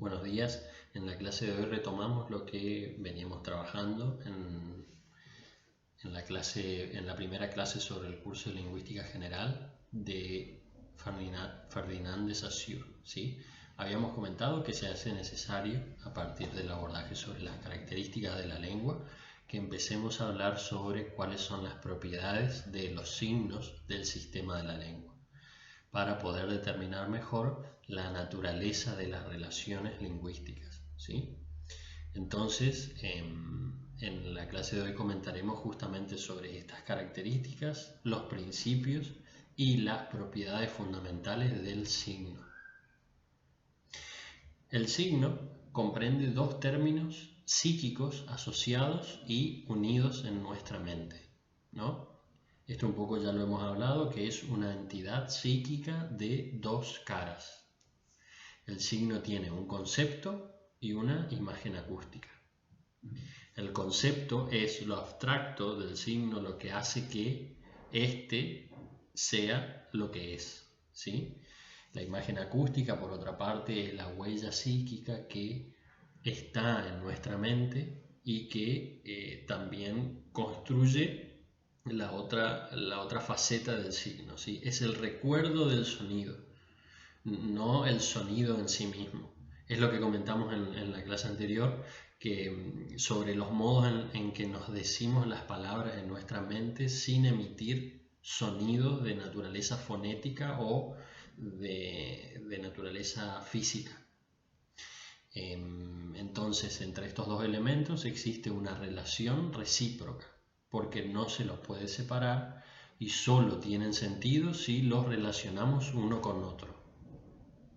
Buenos días. En la clase de hoy retomamos lo que veníamos trabajando en la primera clase sobre el curso de Lingüística General de Ferdinand de Saussure, ¿sí? Habíamos comentado que se hace necesario, a partir del abordaje sobre las características de la lengua, que empecemos a hablar sobre cuáles son las propiedades de los signos del sistema de la lengua, para poder determinar mejor la naturaleza de las relaciones lingüísticas, ¿sí? Entonces, en la clase de hoy comentaremos justamente sobre estas características, los principios y las propiedades fundamentales del signo. El signo comprende dos términos psíquicos asociados y unidos en nuestra mente, ¿no? Esto un poco ya lo hemos hablado, que es una entidad psíquica de dos caras. El signo tiene un concepto y una imagen acústica. El concepto es lo abstracto del signo, lo que hace que éste sea lo que es, ¿sí? La imagen acústica, por otra parte, es la huella psíquica que está en nuestra mente y que también construye la otra faceta del signo, ¿sí? Es el recuerdo del sonido, no el sonido en sí mismo. Es lo que comentamos en la clase anterior, que sobre los modos en que nos decimos las palabras en nuestra mente sin emitir sonidos de naturaleza fonética o de naturaleza física. Entonces, entre estos dos elementos existe una relación recíproca, porque no se los puede separar y solo tienen sentido si los relacionamos uno con otro.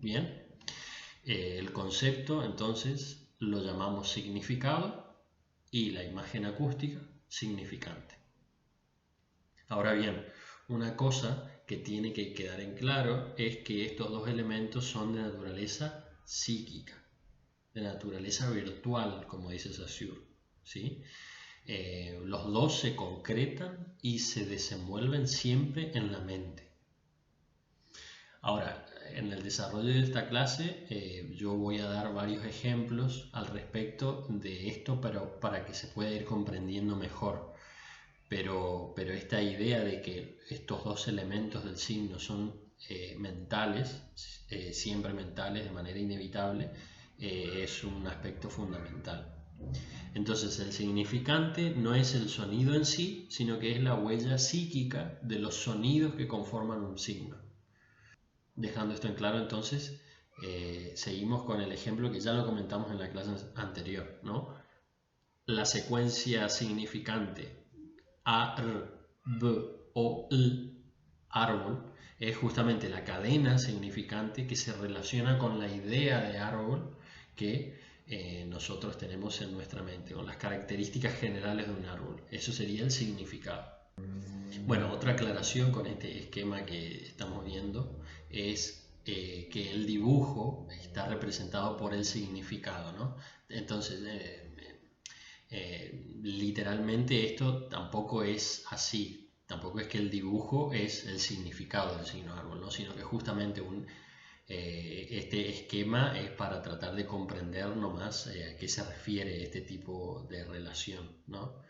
Bien, el concepto entonces lo llamamos significado y la imagen acústica significante. Ahora bien, una cosa que tiene que quedar en claro es que estos dos elementos son de naturaleza psíquica, de naturaleza virtual, como dice Saussure, ¿sí? Los dos se concretan y se desenvuelven siempre en la mente. Ahora, en el desarrollo de esta clase yo voy a dar varios ejemplos al respecto de esto, pero para que se pueda ir comprendiendo mejor. Pero esta idea de que estos dos elementos del signo son mentales, siempre mentales de manera inevitable, es un aspecto fundamental. Entonces, el significante no es el sonido en sí, sino que es la huella psíquica de los sonidos que conforman un signo. Dejando esto en claro, entonces, seguimos con el ejemplo que ya lo comentamos en la clase anterior, ¿no? La secuencia significante A, R, B o L, árbol, es justamente la cadena significante que se relaciona con la idea de árbol que nosotros tenemos en nuestra mente, con las características generales de un árbol. Eso sería el significado. Bueno, otra aclaración con este esquema que estamos viendo es que el dibujo está representado por el significado, ¿no? Entonces, literalmente esto tampoco es así. Tampoco es que el dibujo es el significado del signo árbol, ¿no? Sino que justamente este esquema es para tratar de comprender nomás a qué se refiere este tipo de relación, ¿no?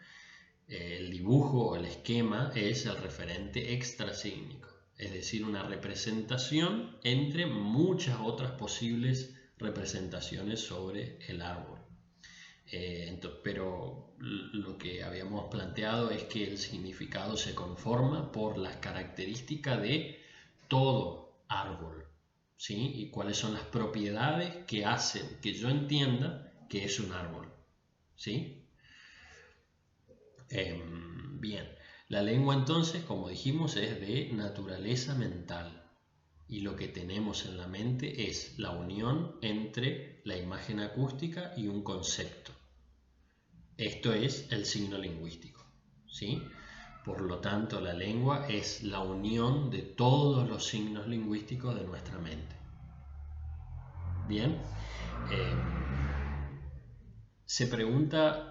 El dibujo o el esquema es el referente extrasígnico, es decir, una representación entre muchas otras posibles representaciones sobre el árbol. Pero lo que habíamos planteado es que el significado se conforma por las características de todo árbol, ¿sí? Y cuáles son las propiedades que hacen que yo entienda que es un árbol, ¿sí? Bien, la lengua entonces, como dijimos, es de naturaleza mental. Y lo que tenemos en la mente es la unión entre la imagen acústica y un concepto. Esto es el signo lingüístico, ¿sí? Por lo tanto, la lengua es la unión de todos los signos lingüísticos de nuestra mente. Bien, se pregunta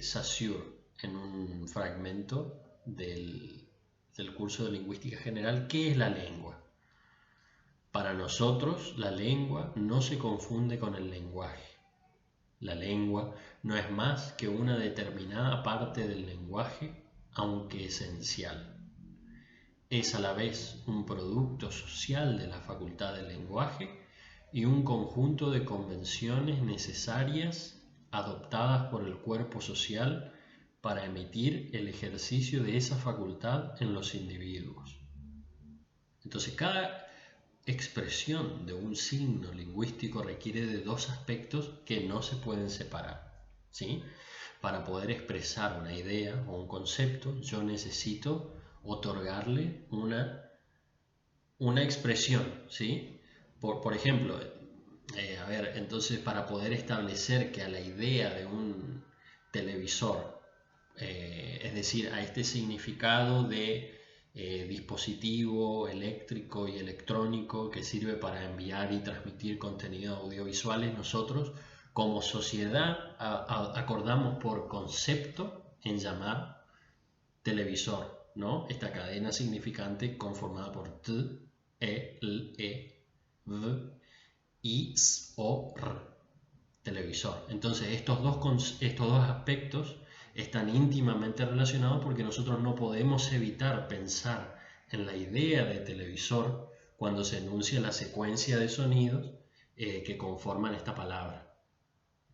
Saussure en un fragmento del curso de Lingüística General, ¿qué es la lengua? Para nosotros, la lengua no se confunde con el lenguaje. La lengua no es más que una determinada parte del lenguaje, aunque esencial. Es a la vez un producto social de la facultad del lenguaje y un conjunto de convenciones necesarias adoptadas por el cuerpo social para emitir el ejercicio de esa facultad en los individuos. Entonces, cada expresión de un signo lingüístico requiere de dos aspectos que no se pueden separar, ¿sí? Para poder expresar una idea o un concepto, yo necesito otorgarle una expresión, ¿sí? Por ejemplo, entonces para poder establecer que a la idea de un televisor, es decir, a este significado de dispositivo eléctrico y electrónico que sirve para enviar y transmitir contenidos audiovisuales, nosotros como sociedad acordamos por concepto en llamar televisor, ¿no? Esta cadena significante conformada por T, E, L, E, V, I, S, O, R, televisor. Entonces estos dos aspectos están íntimamente relacionados porque nosotros no podemos evitar pensar en la idea de televisor cuando se enuncia la secuencia de sonidos que conforman esta palabra.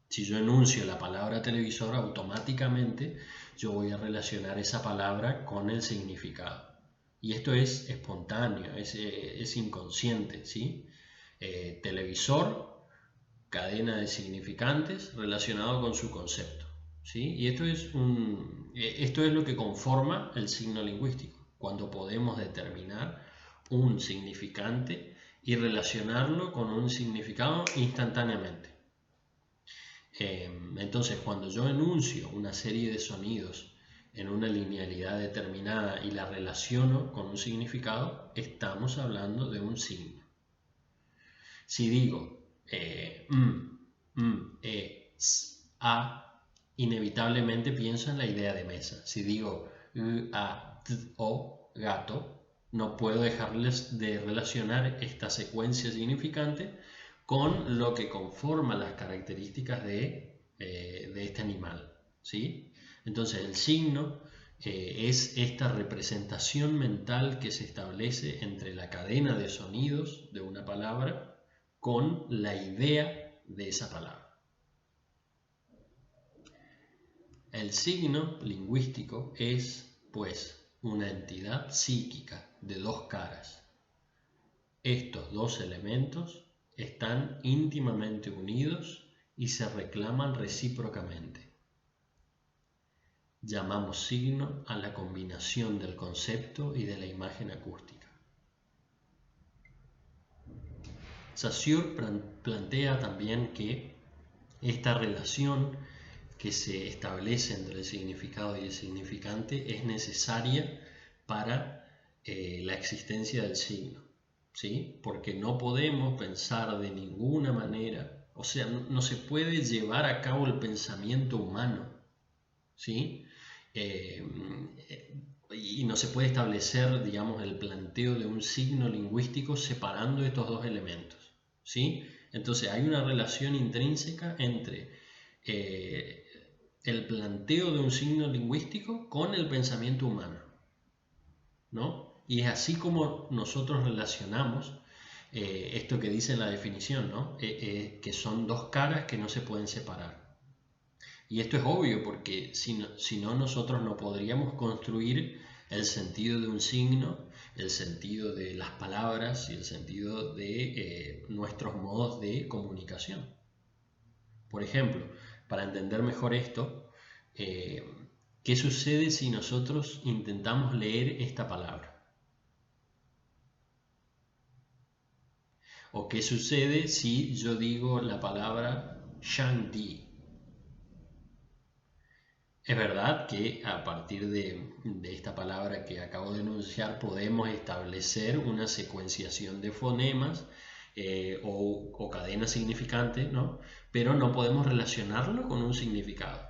Si yo enuncio la palabra televisor, automáticamente yo voy a relacionar esa palabra con el significado. Y esto es espontáneo, es inconsciente, ¿sí? Televisor, cadena de significantes relacionado con su concepto, ¿sí? Y esto es lo que conforma el signo lingüístico, cuando podemos determinar un significante y relacionarlo con un significado instantáneamente. Entonces, cuando yo enuncio una serie de sonidos en una linealidad determinada y la relaciono con un significado, estamos hablando de un signo. Si digo s, a, inevitablemente pienso en la idea de mesa. Si digo a, t, o, gato, no puedo dejarles de relacionar esta secuencia significante con lo que conforma las características de este animal, ¿sí? Entonces el signo es esta representación mental que se establece entre la cadena de sonidos de una palabra con la idea de esa palabra. El signo lingüístico es, pues, una entidad psíquica de dos caras. Estos dos elementos están íntimamente unidos y se reclaman recíprocamente. Llamamos signo a la combinación del concepto y de la imagen acústica. Saussure plantea también que esta relación que se establece entre el significado y el significante es necesaria para la existencia del signo, ¿sí? Porque no podemos pensar de ninguna manera, o sea, no se puede llevar a cabo el pensamiento humano, ¿sí? Y no se puede establecer, digamos, el planteo de un signo lingüístico separando estos dos elementos, ¿sí? Entonces hay una relación intrínseca entre el planteo de un signo lingüístico con el pensamiento humano, ¿no? Y es así como nosotros relacionamos esto que dice en la definición, ¿no? Que son dos caras que no se pueden separar. Y esto es obvio porque si no nosotros no podríamos construir el sentido de un signo, el sentido de las palabras y el sentido de nuestros modos de comunicación. Por ejemplo, para entender mejor esto, ¿qué sucede si nosotros intentamos leer esta palabra? ¿O qué sucede si yo digo la palabra Shangdi? Es verdad que a partir de esta palabra que acabo de enunciar podemos establecer una secuenciación de fonemas o cadenas significantes, ¿no? Pero no podemos relacionarlo con un significado,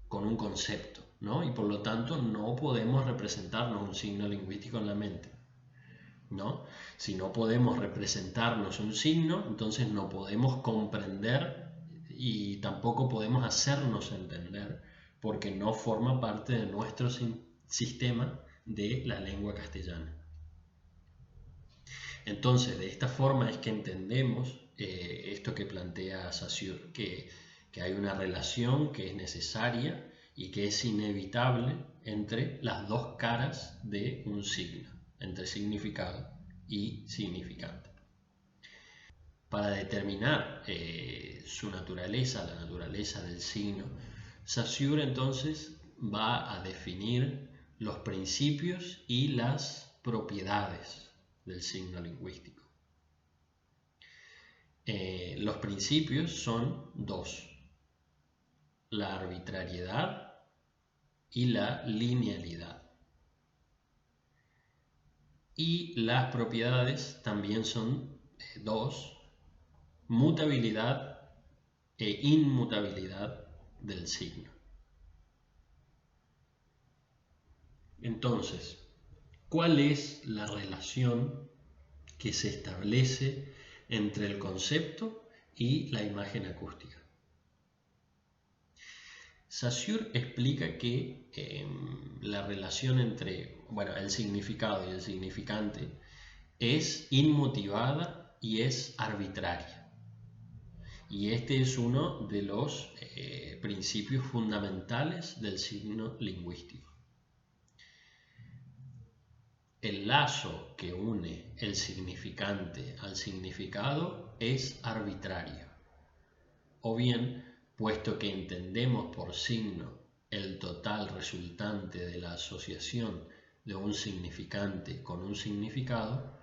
con un concepto, ¿no? Y por lo tanto no podemos representarnos un signo lingüístico en la mente. ¿no? Si no podemos representarnos un signo, entonces no podemos comprender y tampoco podemos hacernos entender, porque no forma parte de nuestro sistema de la lengua castellana. Entonces, de esta forma es que entendemos esto que plantea Saussure, que hay una relación que es necesaria y que es inevitable entre las dos caras de un signo, entre significado y significante. Para determinar su naturaleza, la naturaleza del signo, Saussure entonces va a definir los principios y las propiedades del signo lingüístico. Los principios son dos: la arbitrariedad y la linealidad. Y las propiedades también son dos: mutabilidad e inmutabilidad del signo. Entonces, ¿cuál es la relación que se establece entre el concepto y la imagen acústica? Saussure explica que la relación entre el significado y el significante es inmotivada y es arbitraria. Y este es uno de los principios fundamentales del signo lingüístico. El lazo que une el significante al significado es arbitrario. O bien, puesto que entendemos por signo el total resultante de la asociación de un significante con un significado,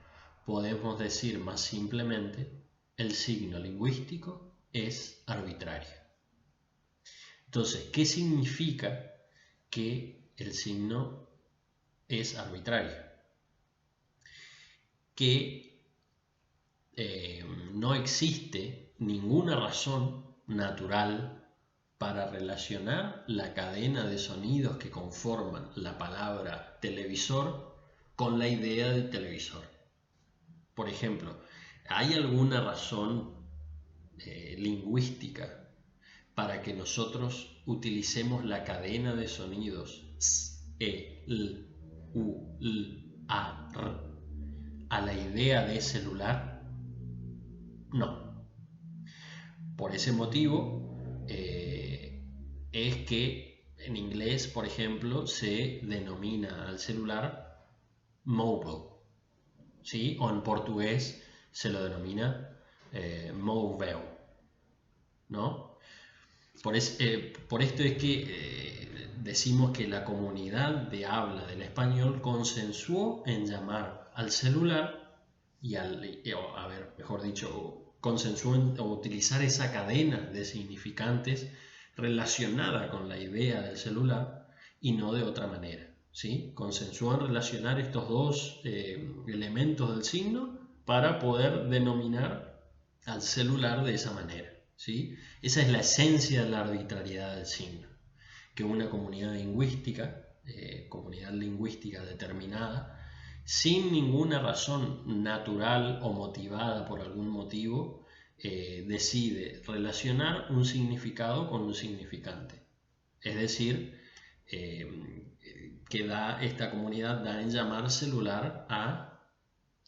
podemos decir más simplemente: el signo lingüístico es arbitrario. Entonces, ¿qué significa que el signo es arbitrario? Que no existe ninguna razón natural para relacionar la cadena de sonidos que conforman la palabra televisor con la idea de televisor. Por ejemplo, ¿hay alguna razón lingüística para que nosotros utilicemos la cadena de sonidos s, e, l, u, l, a, r a la idea de celular? No. Por ese motivo es que en inglés, por ejemplo, se denomina al celular mobile, ¿sí? O en portugués se lo denomina móvel, ¿no? Por esto es que decimos que la comunidad de habla del español consensuó en llamar al celular consensuó en utilizar esa cadena de significantes relacionada con la idea del celular y no de otra manera, ¿sí? Consensuó en relacionar estos dos elementos del signo para poder denominar al celular de esa manera, ¿sí? Esa es la esencia de la arbitrariedad del signo, que una comunidad lingüística determinada, sin ninguna razón natural o motivada por algún motivo, decide relacionar un significado con un significante. Es decir, esta comunidad da en llamar celular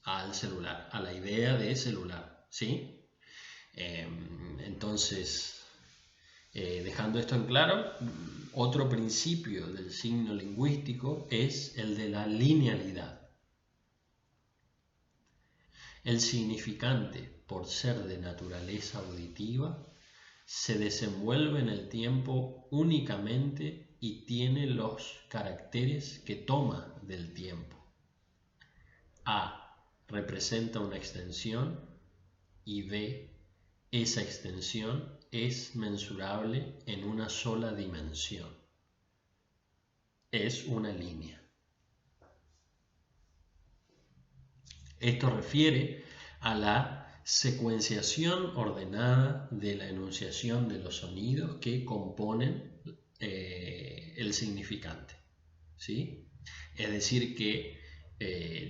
al celular, a la idea de celular, ¿sí? Entonces, dejando esto en claro, otro principio del signo lingüístico es el de la linealidad. El significante, por ser de naturaleza auditiva, se desenvuelve en el tiempo únicamente y tiene los caracteres que toma del tiempo. A representa una extensión y B, esa extensión es mensurable en una sola dimensión. Es una línea. Esto refiere a la secuenciación ordenada de la enunciación de los sonidos que componen el significante, ¿sí? Es decir, que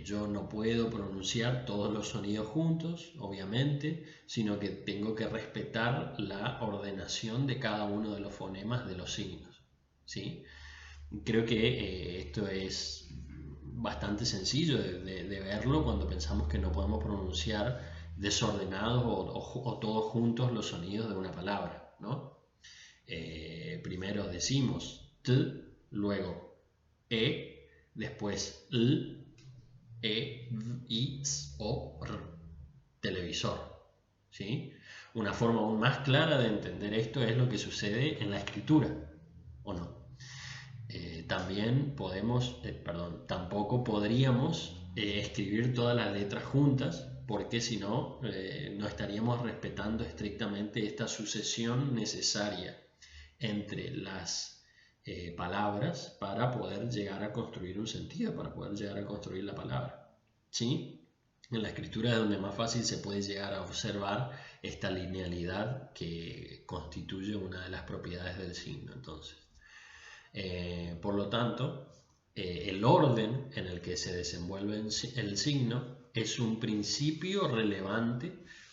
Yo no puedo pronunciar todos los sonidos juntos, obviamente, sino que tengo que respetar la ordenación de cada uno de los fonemas de los signos, ¿sí? Creo que esto es bastante sencillo de verlo cuando pensamos que no podemos pronunciar desordenados o todos juntos los sonidos de una palabra, ¿no? Primero decimos t, luego e, después l, e, v, i, s, o, r, televisor, ¿sí? Una forma aún más clara de entender esto es lo que sucede en la escritura, ¿o no? Tampoco podríamos escribir todas las letras juntas, porque si no, no estaríamos respetando estrictamente esta sucesión necesaria entre las palabras para poder llegar a construir un sentido, para poder llegar a construir la palabra, ¿sí? En la escritura es donde más fácil se puede llegar a observar esta linealidad que constituye una de las propiedades del signo. Entonces, por lo tanto, el orden en el que se desenvuelve el signo es un principio relevante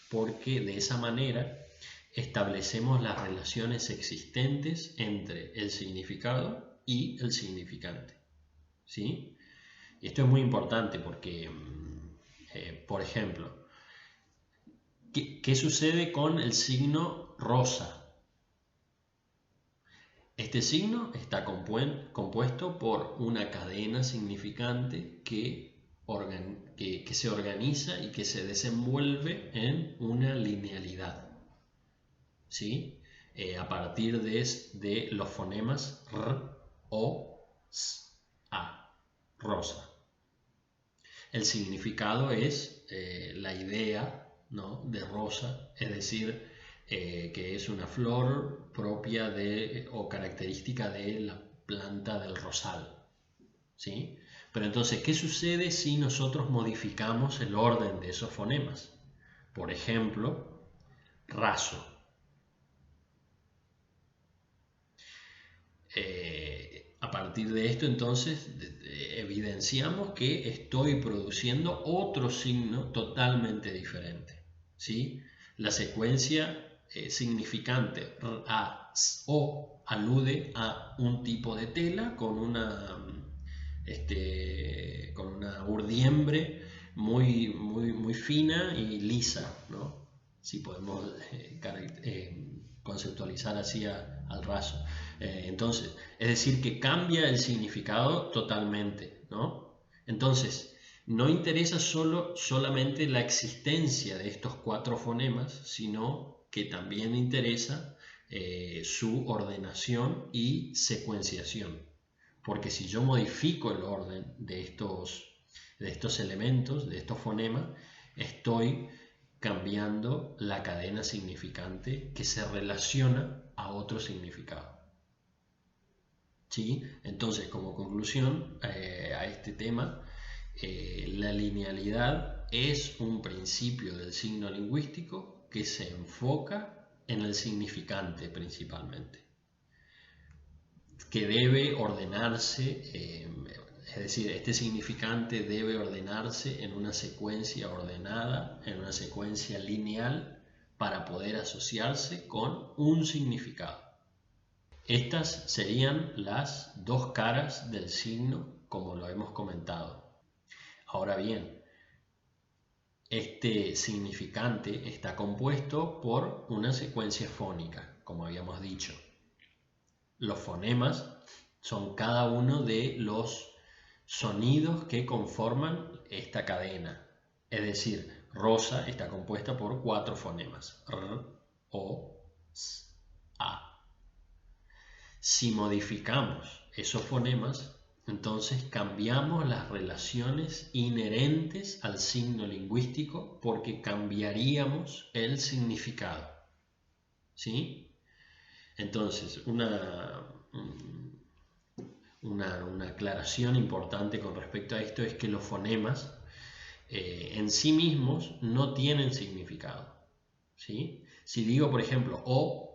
porque de esa manera establecemos las relaciones existentes entre el significado y el significante, ¿sí? Y esto es muy importante porque, por ejemplo, ¿qué sucede con el signo rosa? Este signo está compuesto por una cadena significante que se organiza y que se desenvuelve en una linealidad, ¿sí? A partir de los fonemas r, o, s, a, rosa. El significado es la idea, ¿no?, de rosa, es decir, que es una flor propia o característica de la planta del rosal, ¿sí? Pero entonces, ¿qué sucede si nosotros modificamos el orden de esos fonemas? Por ejemplo, raso. A partir de esto, entonces, evidenciamos que estoy produciendo otro signo totalmente diferente, ¿sí? La secuencia significante a, s, o alude a un tipo de tela con una urdiembre muy fina y lisa, ¿no? Si podemos conceptualizar así al raso. Entonces, es decir, que cambia el significado totalmente, ¿no? Entonces, no interesa solamente la existencia de estos 4 fonemas, sino que también interesa su ordenación y secuenciación. Porque si yo modifico el orden de estos elementos, de estos fonemas, estoy cambiando la cadena significante que se relaciona a otro significado, ¿sí? Entonces, como conclusión a este tema, la linealidad es un principio del signo lingüístico que se enfoca en el significante principalmente, que debe ordenarse, es decir, este significante debe ordenarse en una secuencia ordenada, en una secuencia lineal, para poder asociarse con un significado. Estas serían las 2 caras del signo, como lo hemos comentado. Ahora bien, este significante está compuesto por una secuencia fónica, como habíamos dicho. Los fonemas son cada uno de los sonidos que conforman esta cadena. Es decir, rosa está compuesta por 4 fonemas: r, o, s, a. Si modificamos esos fonemas, entonces cambiamos las relaciones inherentes al signo lingüístico porque cambiaríamos el significado, ¿sí? Entonces, una aclaración importante con respecto a esto es que los fonemas en sí mismos no tienen significado, ¿sí? Si digo, por ejemplo, o,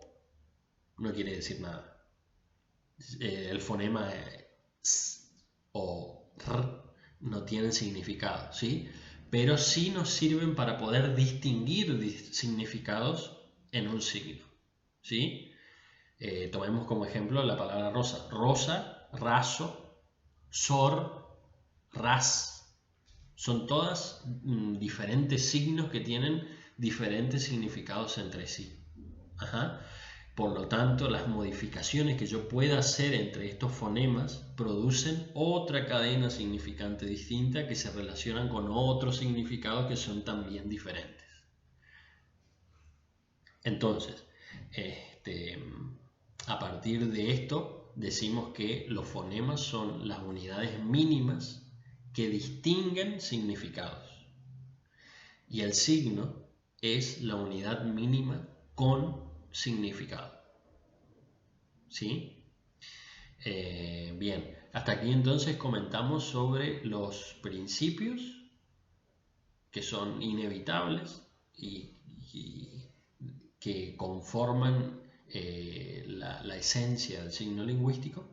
no quiere decir nada. El fonema s o r no tienen significado, ¿sí? Pero sí nos sirven para poder distinguir significados en un signo, ¿sí? Tomemos como ejemplo la palabra rosa. Rosa, raso, sor, ras. Son todas diferentes signos que tienen diferentes significados entre sí. Ajá. Por lo tanto, las modificaciones que yo pueda hacer entre estos fonemas producen otra cadena significante distinta que se relacionan con otros significados que son también diferentes. Entonces, a partir de esto, decimos que los fonemas son las unidades mínimas que distinguen significados. Y el signo es la unidad mínima con significado. ¿Sí? Bien, hasta aquí entonces comentamos sobre los principios que son inevitables y que conforman la esencia del signo lingüístico.